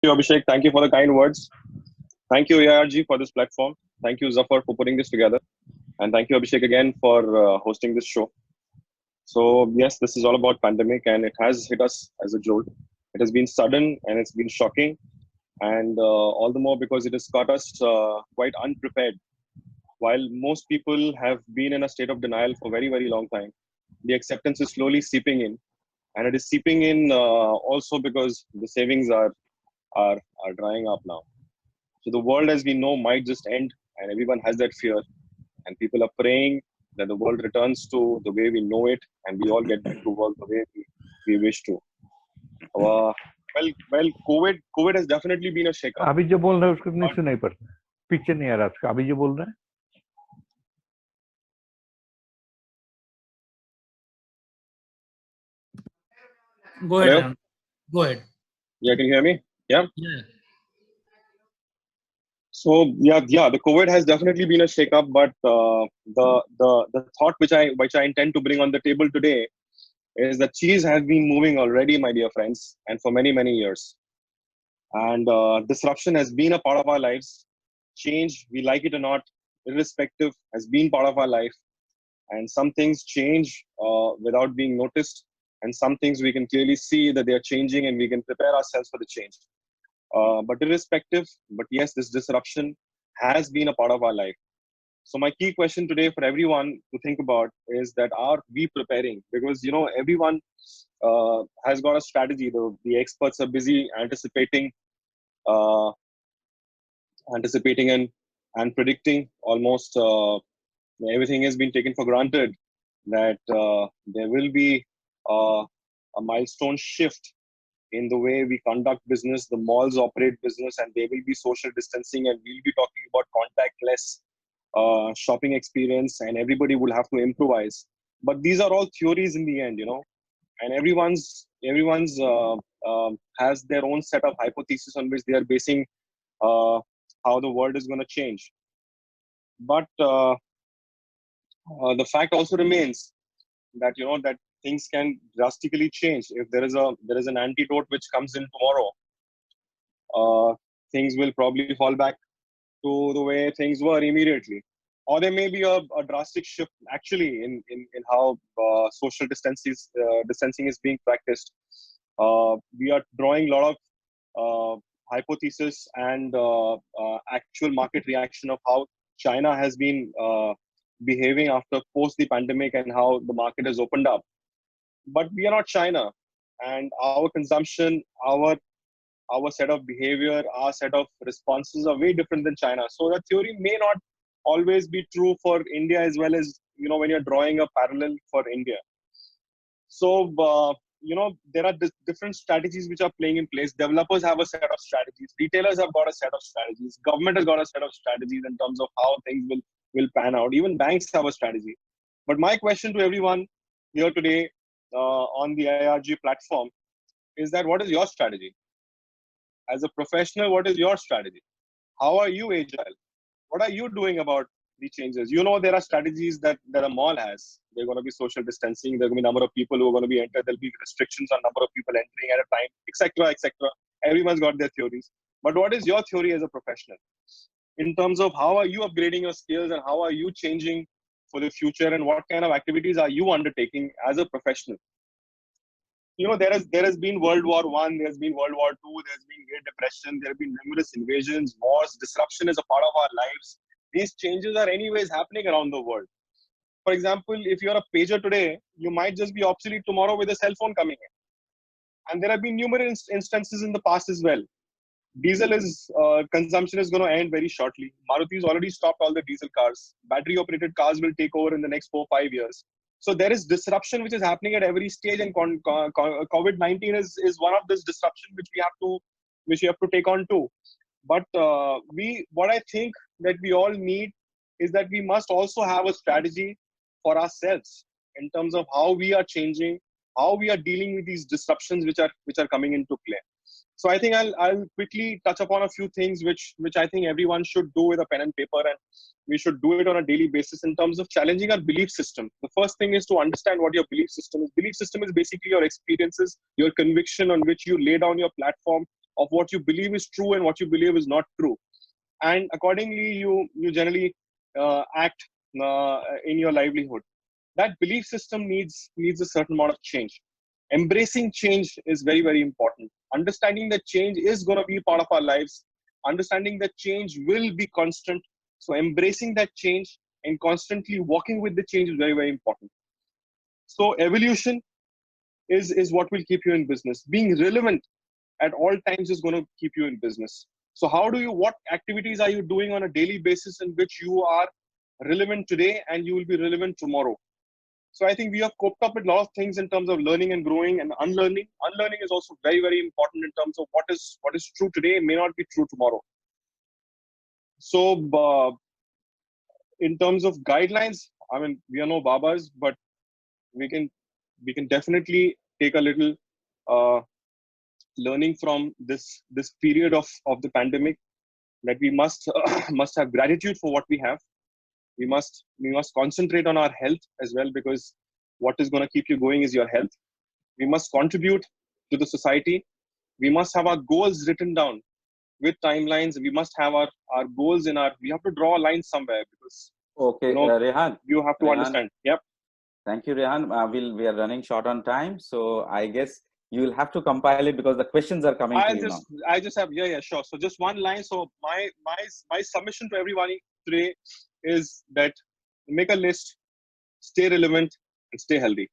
You, Abhishek. Thank you for the kind words. Thank you, AIRG, for this platform. Thank you, Zafar, for putting this together. And thank you, Abhishek, again for hosting this show. So, yes, this is all about pandemic, and it has hit us as a jolt. It has been sudden and it's been shocking, and all the more because it has caught us quite unprepared. While most people have been in a state of denial for very, very long time, the acceptance is slowly seeping in, and it is seeping in also because the savings are drying up now. So the world as we know might just end, and everyone has that fear. And people are praying that the world returns to the way we know it, and we all get back to work the way we wish to. COVID has definitely been a shakeup. अभी जो बोल रहे हैं उसको नहीं But सुनाई पड़ता, पीछे नहीं आ रहा उसका. अभी जो बोल रहे हैं Go ahead, hello, Ram. Go ahead. yeah, can you hear me? Yeah. Yeah. So yeah, the COVID has definitely been a shakeup. But the thought which I intend to bring on the table today is that cheese has been moving already, my dear friends, and for many many years. And disruption has been a part of our lives. Change, we like it or not, irrespective, has been part of our life. And some things change without being noticed, and some things we can clearly see that they are changing, and we can prepare ourselves for the change. But irrespective, but yes, this disruption has been a part of our life. So my key question today for everyone to think about is that are we preparing? Because everyone has got a strategy. The experts are busy uh, anticipating and predicting almost everything has been taken for granted that there will be uh, a milestone shift in the way we conduct business, the malls operate business, and there will be social distancing, and we'll be talking about contactless shopping experience, and everybody will have to improvise. But these are all theories in the end, and everyone's has their own set of hypotheses on which they are basing uh, how the world is going to change. But the fact also remains that that things can drastically change if there is an antidote which comes in tomorrow. Things will probably fall back to the way things were immediately, or there may be a drastic shift actually in how distancing is being practiced. We are drawing a lot of hypothesis and actual market reaction of how China has been behaving after post the pandemic and how the market has opened up. But we are not China, and our consumption, our set of behavior, our set of responses are way different than China. So the theory may not always be true for India as well as when you're drawing a parallel for India. So there are different strategies which are playing in place. Developers have a set of strategies. Retailers have got a set of strategies. Government has got a set of strategies in terms of how things will pan out. Even banks have a strategy. But my question to everyone here today on the AIRG platform is that what is your strategy? As a professional, what is your strategy? How are you agile? What are you doing about the changes? There are strategies that a mall has. There's going to be social distancing. There's going to be number of people who are going to be entered. There'll be restrictions on number of people entering at a time, etc., etc. Everyone's got their theories. But what is your theory as a professional? In terms of how are you upgrading your skills and how are you changing for the future, and what kind of activities are you undertaking as a professional? There has been World War One, there's been World War Two, there's been Great Depression, there have been numerous invasions, wars. Disruption is a part of our lives. These changes are anyways happening around the world. For example, if you're a pager today, you might just be obsolete tomorrow with a cell phone coming in. And there have been numerous instances in the past as well. Diesel consumption is going to end very shortly. Maruti's already stopped all the diesel cars. Battery operated cars will take over in the next 4-5 years. So there is disruption which is happening at every stage, and COVID-19 is one of this disruption which we have to take on too. But what I think that we all need is that we must also have a strategy for ourselves in terms of how we are changing, how we are dealing with these disruptions which are coming into play. So I think I'll quickly touch upon a few things which I think everyone should do with a pen and paper, and we should do it on a daily basis in terms of challenging our belief system. The first thing is to understand what your belief system is. Belief system is basically your experiences, your conviction on which you lay down your platform, of what you believe is true and what you believe is not true, and accordingly you generally act in your livelihood. That belief system needs a certain amount of change. Embracing change is very, very important. Understanding that change is going to be part of our lives, understanding that change will be constant. So embracing that change and constantly walking with the change is very, very important. So evolution is what will keep you in business. Being relevant at all times is going to keep you in business. So what activities are you doing on a daily basis in which you are relevant today and you will be relevant tomorrow? So I think we have coped up with a lot of things in terms of learning and growing and unlearning. Unlearning is also very, very important in terms of what is true today may not be true tomorrow. So in terms of guidelines, I mean, we are no babas, but we can definitely take a little learning from this period of the pandemic, that we must must have gratitude for what we have. We must concentrate on our health as well, because what is going to keep you going is your health. We must contribute to the society. We must have our goals written down with timelines. We must have our goals we have to draw a line somewhere, because Okay, Rehan. you have to understand. Yep. Thank you, Rehan. We are running short on time, so I guess you will have to compile it because the questions are coming to you now. I just have sure. So just one line. So my submission to everybody today is that make a list, stay relevant, and stay healthy.